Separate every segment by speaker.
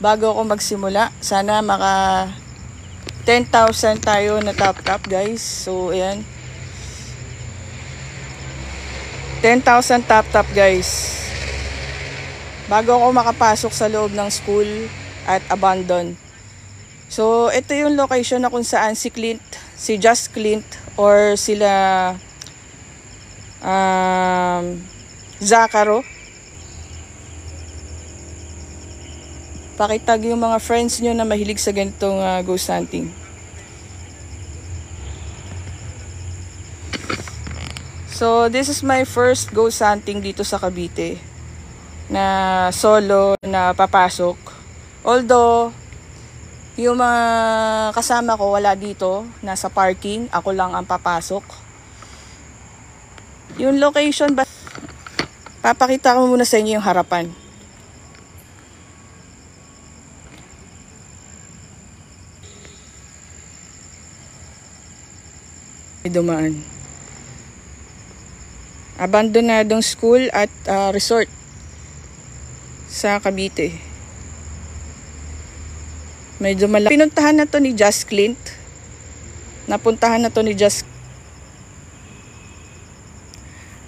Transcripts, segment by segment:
Speaker 1: bago ako magsimula. Sana maka 10,000 tayo na top guys. So ayan, 10,000 top guys, bago ako makapasok sa loob ng school at abandon. So ito yung location na kung saan si Clint, si Just Clint, or sila Zacaro, pakitag yung mga friends nyo na mahilig sa ganitong ghost hunting. So this is my first ghost hunting dito sa Cavite na solo na papasok. Although yung mga kasama ko wala dito, nasa parking, ako lang ang papasok. Yung location ba, papakita ko muna sa inyo yung harapan. Dumaan. Abandonadong school at resort sa Cavite. Medyo malaki. Pinuntahan na to ni Just Clint. Napuntahan na to ni Just.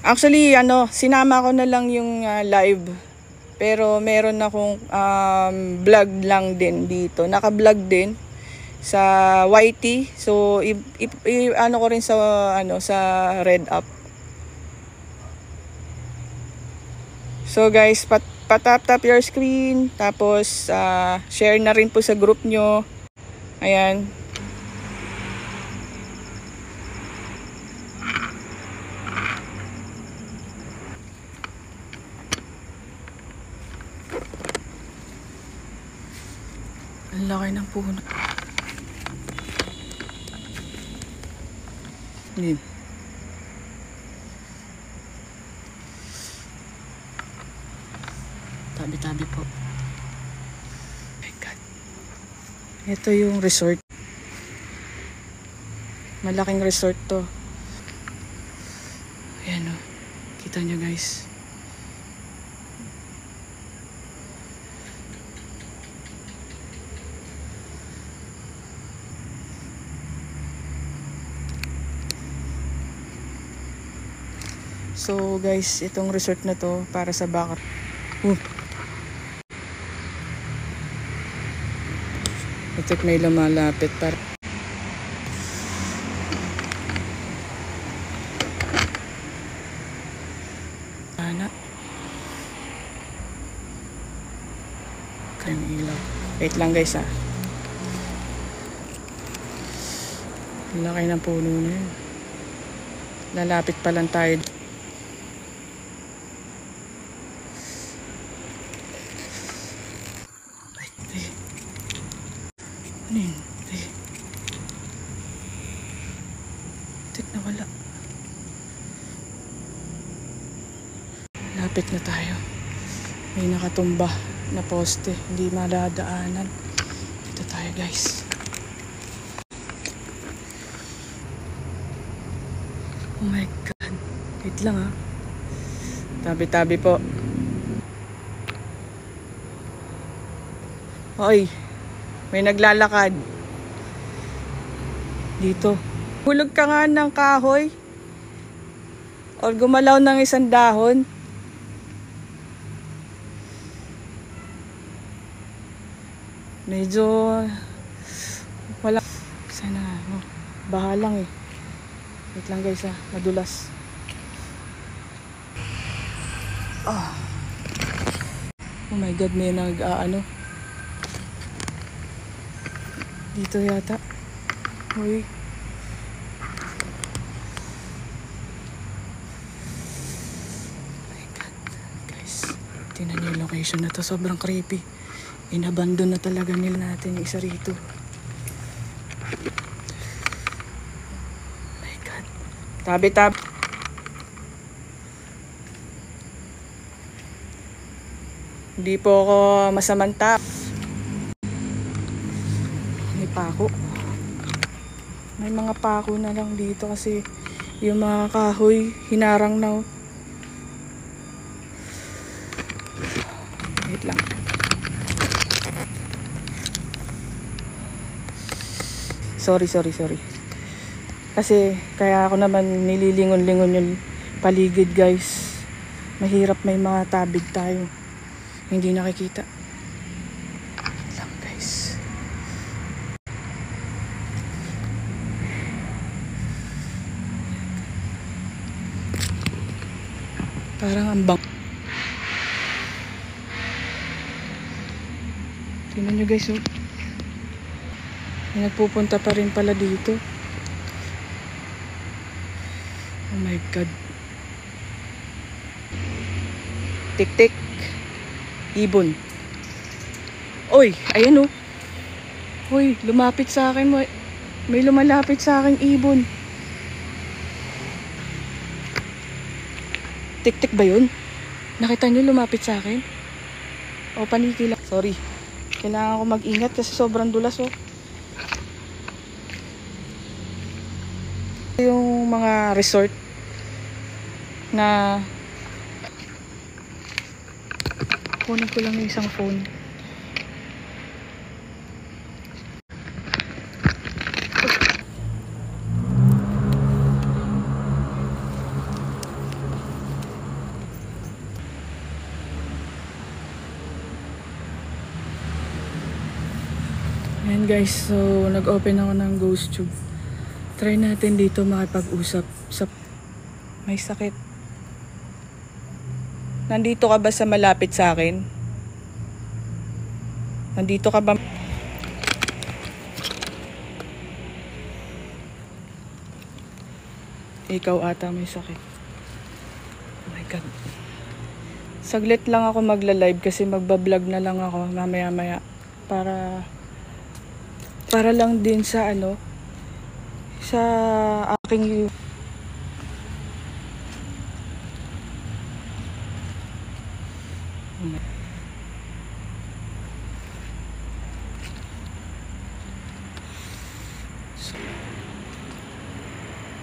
Speaker 1: Actually, sinama ko na lang yung live. Pero meron akong vlog lang din dito. Naka-vlog din sa YT. So ano ko rin sa sa Red Up. So guys, patap your screen, tapos share na rin po sa group nyo. Ayan. Ang laki ng puno. Ayan. Tabi-tabi po. Oh my God. Ito yung resort. Malaking resort to. Ayan o. Kita nyo guys. So guys, itong resort na to para sa bakar. Ito't may lumalapit para. Ana. Kaya ilaw. Wait lang guys ha. Laki ng puno na yun. Lalapit pa lang tayo. Na wala. Lapit na tayo. May nakatumba na poste, hindi madadaanan. Dito tayo guys. Oh my God. Wait lang ha. Tabi-tabi po. Hoy, may naglalakad dito. Hulog ka nga ng kahoy or gumalaw ng isang dahon. Medyo wala. Sana baha lang eh. Wait lang guys ha, madulas. Oh my God, may dito yata. Uy. Tingnan niyo yung location na to, sobrang creepy. Inabandon na talaga nila natin yung isa rito. Oh my God. Tabi-tabi. Hindi po ako masamanta. May pako. May mga pako na lang dito kasi yung mga kahoy hinarang na. Wait lang. Sorry. Kasi kaya ako naman nililingon-lingon yung paligid, guys. Mahirap, may mga tabig tayo. Hindi nakikita. Lang, guys. Parang ang bang. Tingnan nyo, guys, oh. May nagpupunta pa rin pala dito. Oh my God. Tik-tik. Ibon. Oy, ayan oh. Hoy, lumapit sa akin. May lumalapit sa akin ibon. Tik-tik ba yun? Nakita nyo lumapit sa akin? O, paniki lang. Sorry. Kailangan ko mag-ingat kasi sobrang dulas oh. Yung mga resort na kunin ko lang yung isang phone. Ayan guys, so nag-open ako ng ghost tube. Try natin dito makipag-usap sa may sakit. Nandito ka ba sa malapit sa akin? Nandito ka ba? Ikaw ata may sakit. Oh my God. Saglit lang ako magla-live kasi magbablog na lang ako mamaya-maya. Para lang din sa sa aking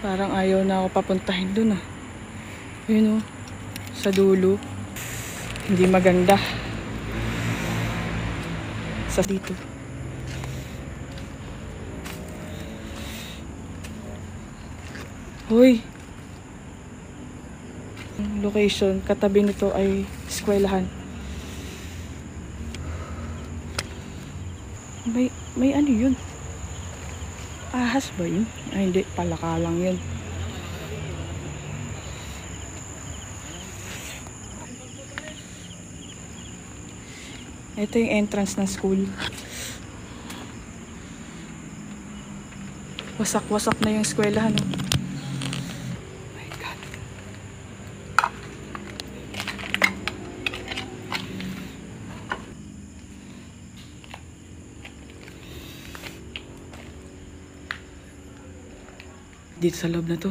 Speaker 1: parang ayaw na ako papuntahin dun ah. Yun oh, sa dulo. Hindi maganda. Sa dito. Hoy. Location, katabi nito ay eskwelahan. May ano yun? Ahas ba yun? Ay hindi, palaka lang yun. Ito yung entrance ng school. Wasak-wasak na yung eskwelahan. Oh my God. Dito sa loob na to.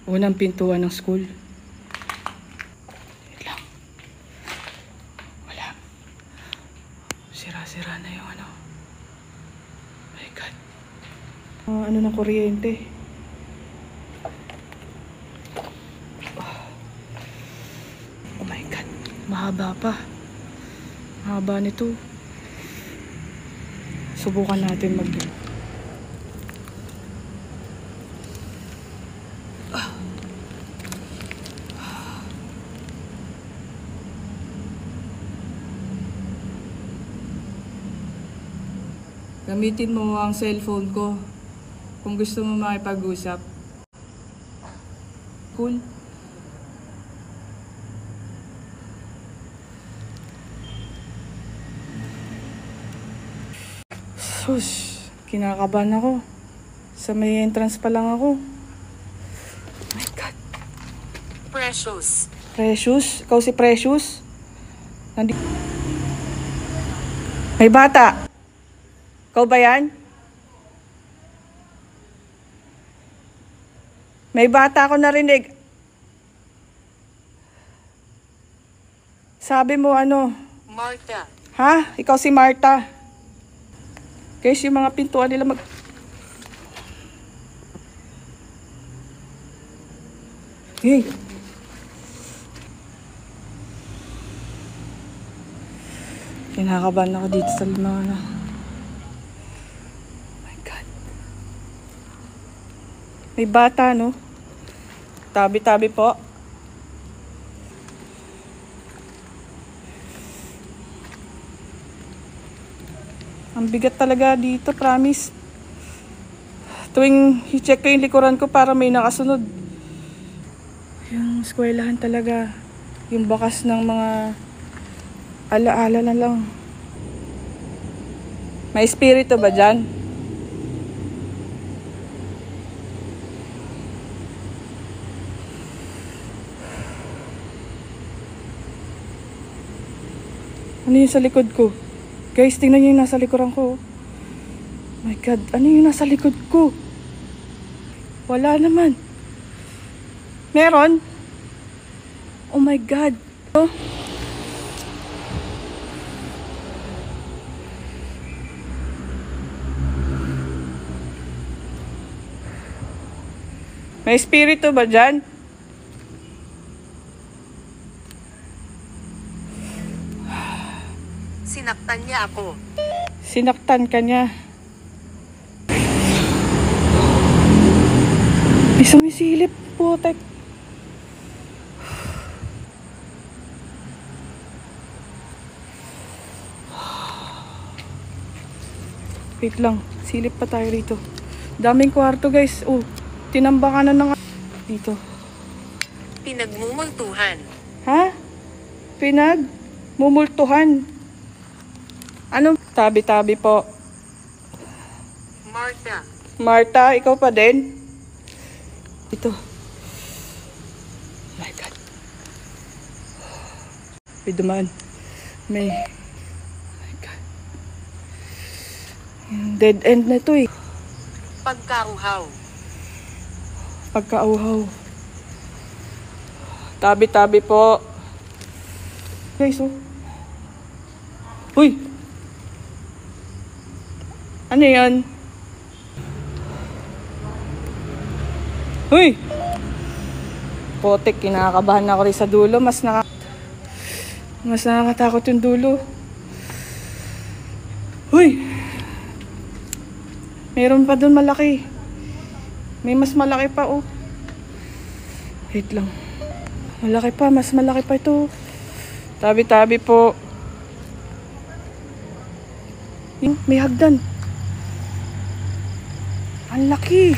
Speaker 1: Unang pintuan ng school. Wait lang. Wala. Sira-sira na yung ano. Oh my God. Ano ng kuryente. Oh my God. Mahaba pa. Mahaba nito. Subukan natin mag Gamitin mo ang cellphone ko kung gusto mo makipag-usap. Cool. Sus, kinakabahan ako. Sa may entrance pa lang ako. Oh my God.
Speaker 2: Precious.
Speaker 1: Precious? Ikaw si Precious? Nandito. May bata. Ikaw ba yan? May bata ako narinig. Sabi mo ano?
Speaker 2: Marta.
Speaker 1: Ha? Ikaw si Marta. Guys, yung mga pintuan nila Hey! Kinakabahan ako dito sa mga May bata, no? Tabi-tabi po. Ang bigat talaga dito, promise. Tuwing i-check ko yung likuran ko para may nakasunod. Yung eskwelahan talaga. Yung bakas ng mga alaala na lang. May espiritu ba dyan? Ano yung sa likod ko? Guys, tingnan nyo yung nasa likuran ko. My God, ano yung nasa likod ko? Wala naman. Meron? Oh my God. Oh. May espiritu ba dyan?
Speaker 2: Sinaktan niya ako.
Speaker 1: Sinaktan ka niya. May sumisilip, putek. Wait lang, silip pa tayo rito. Daming kwarto guys. Oh, tinambakan na ng dito.
Speaker 2: Pinagmumultuhan.
Speaker 1: Ha? Pinagmumultuhan. Anong tabi-tabi po?
Speaker 2: Martha.
Speaker 1: Martha, ikaw pa din? Ito. Oh my God. May dumaan. May... Oh my God. Dead end na to eh.
Speaker 2: Pagkauhaw.
Speaker 1: Pagkauhaw. Tabi-tabi po. Guys, oh. Uy! Ano yan? Uy! Potek, kinakabahan ako rin sa dulo. Mas nakakatakot yung dulo. Uy! Meron pa dun malaki. May mas malaki pa, oh. Wait lang. Malaki pa, mas malaki pa ito. Tabi-tabi po. May hagdan. Ang laki.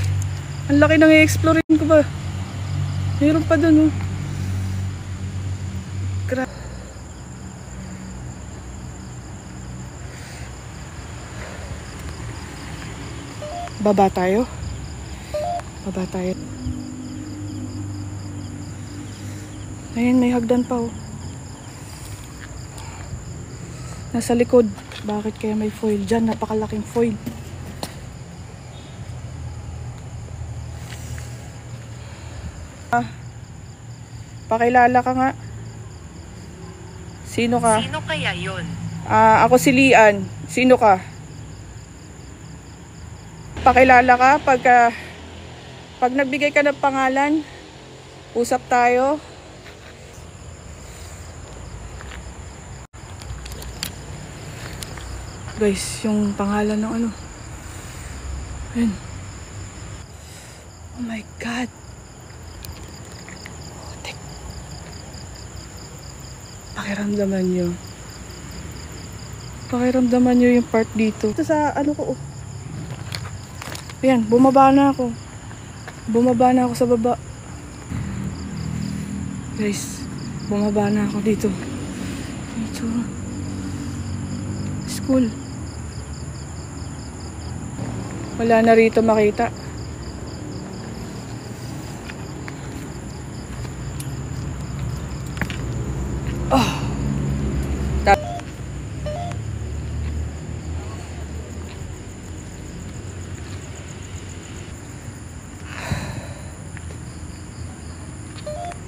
Speaker 1: Ang laki nang i-explorein ko ba. Meron pa dun, oh. Baba tayo. Baba tayo. Ayun, may hagdan pa, oh. Nasa likod. Bakit kaya may foil dyan? Napakalaking foil. Pakilala ka nga. Sino ka?
Speaker 2: Sino kaya yon?
Speaker 1: Ako si Lian. Sino ka? Pakilala ka pag nagbigay ka ng pangalan, usap tayo. Guys, yung pangalan ng ano. Ayun. Oh my God. Pakiramdaman nyo. Pakiramdaman nyo yung part dito. Ito sa ano ko, oh. Ayan, bumaba na ako. Bumaba na ako sa baba. Guys, bumaba na ako dito. Dito. School. Wala na rito makita.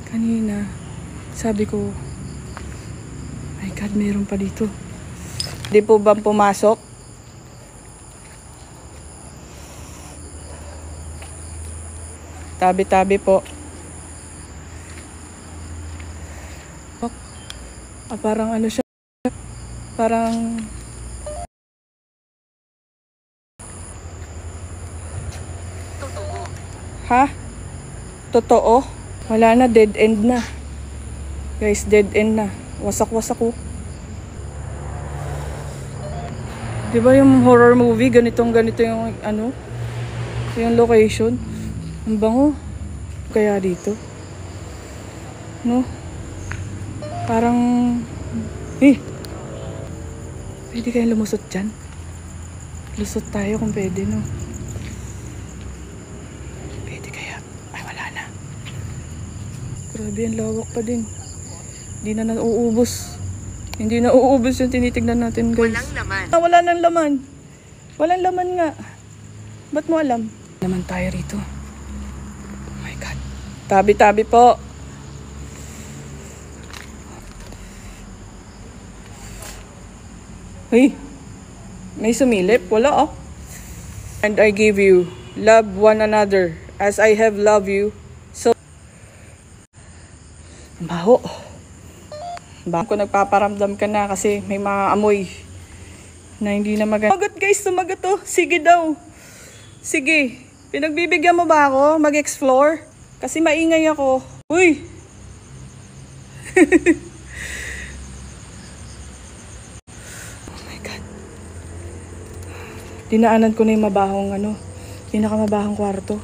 Speaker 1: Kanina, sabi ko, my God, mayroon pa dito. Di po ba pumasok? Tabi-tabi po. Parang ano siya, parang
Speaker 2: Totoo.
Speaker 1: Ha? Totoo? Wala na, dead end na. Guys, dead end na. Wasak-wasak ko. Di ba yung horror movie, ganito yung ano? Yung location. Ang bango. Kaya dito. No? Parang... Pwede kayong lumusot dyan? Lusot tayo kung pwede, no? Pwede kaya? Ay, wala na. Grabe, ang lawak pa din. Hindi na nauubos. Hindi na uubos yung tinitignan natin, guys.
Speaker 2: Walang laman.
Speaker 1: Wala nang laman. Walang laman nga. Ba't mo alam? Laman tayo rito. Oh my God. Tabi-tabi po. May sumilip? Wala, oh. And I give you, love one another as I have loved you. So, baho. Baho ko nagpaparamdam ka na kasi may mga amoy na hindi na maganda. Sumagot guys, sumagot to. Sige daw. Sige. Pinagbibigyan mo ba ako mag-explore? Kasi maingay ako. Uy! Dinaanan ko na yung mabahong pinakamabahong kwarto.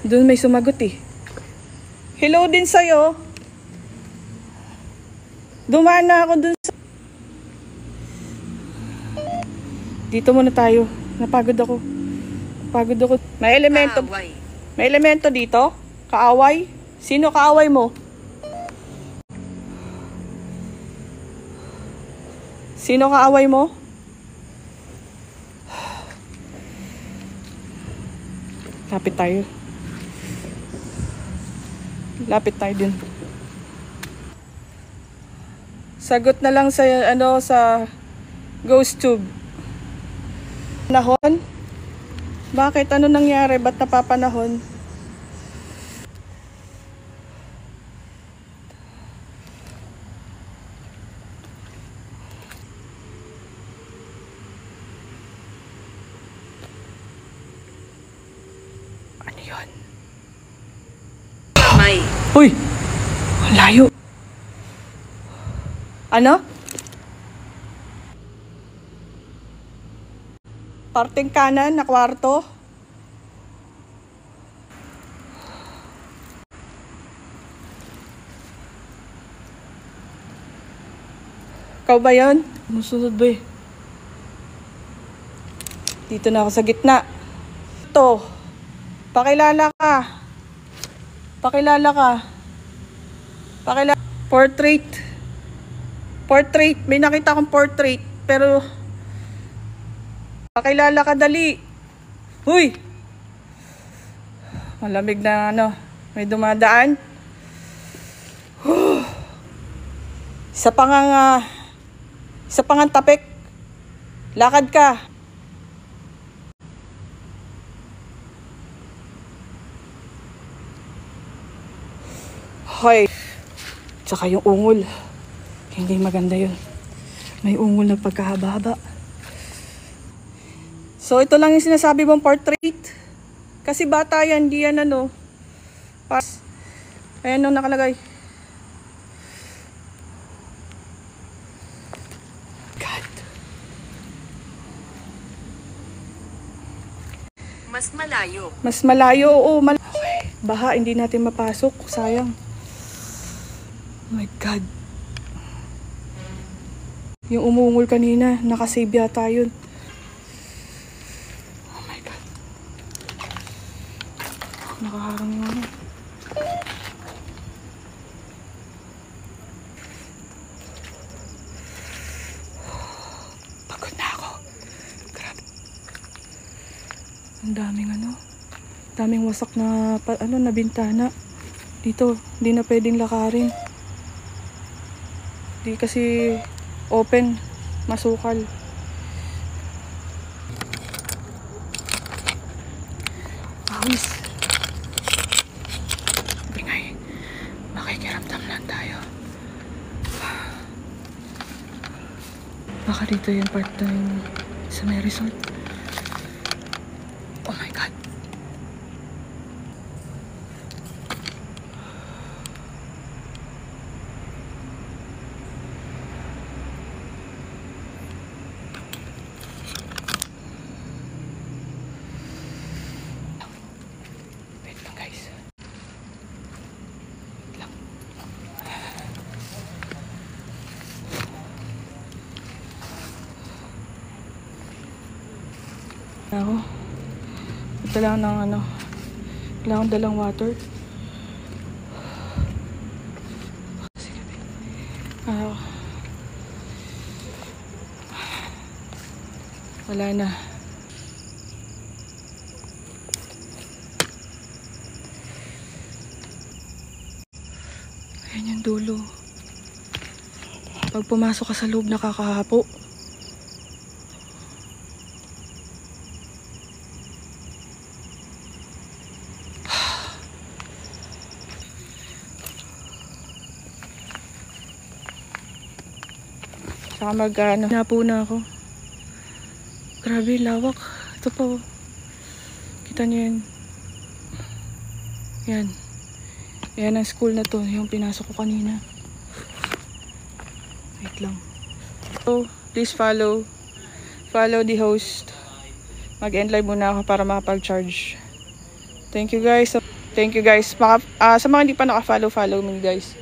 Speaker 1: Doon may sumagot eh. Hello din sa'yo. Dumaan na ako dun sa... Dito muna tayo. Napagod ako. May elemento.
Speaker 2: Kaaway.
Speaker 1: May elemento dito? Kaaway? Sino kaaway mo? Sino kaaway mo? Lapit tayo din. Sagot na lang sa sa ghost tube. Panahon? Bakit? Ano nangyari? Ba't napapanahon? Ano yun?
Speaker 2: May.
Speaker 1: Uy! Ang layo. Ano? Parteng kanan na kwarto. Ikaw ba yun? Musunod ba eh? Dito na ako sa gitna. Ito. Pakilala ka. Portrait. May nakita akong portrait. Pero, pakilala ka dali. Huy! Malamig na may dumadaan. Isa pang tapik. Lakad ka. Hoy. Tsaka yung ungol. Hindi maganda yun. May ungol na pagkahaba-haba. So, ito lang yung sinasabi mong portrait. Kasi bata yan, di yan Pas. Ayan nakalagay. God.
Speaker 2: Mas malayo,
Speaker 1: oo. Okay. Baha, hindi natin mapasok. Sayang. Oh my God. Yung umungol kanina, nakasave yata yun. Oh my God. Nakaharang yung Pagod na ako. Grabe. Ang daming wasak na na bintana. Dito, hindi na pwedeng lakarin. Di kasi open, masukal. Awis. Bingay. Makikiramdam lang tayo. Baka dito yung part time sa may resort. Oh my God. Ako. Ito lang ng ano. Kailangan dalang water. Sige. Wala na. Ayan yung dulo. Pag pumasok ka sa loob, nakakahapo. Saka napo na ako. Grabe, lawak. Ito pa. Kita niyo yan. Yan. Yan ang school na to. Yung pinasok ko kanina. Wait lang. So, please follow the host. Mag-end live muna ako para makapag-charge. Thank you guys. Sa mga hindi pa naka-follow me guys.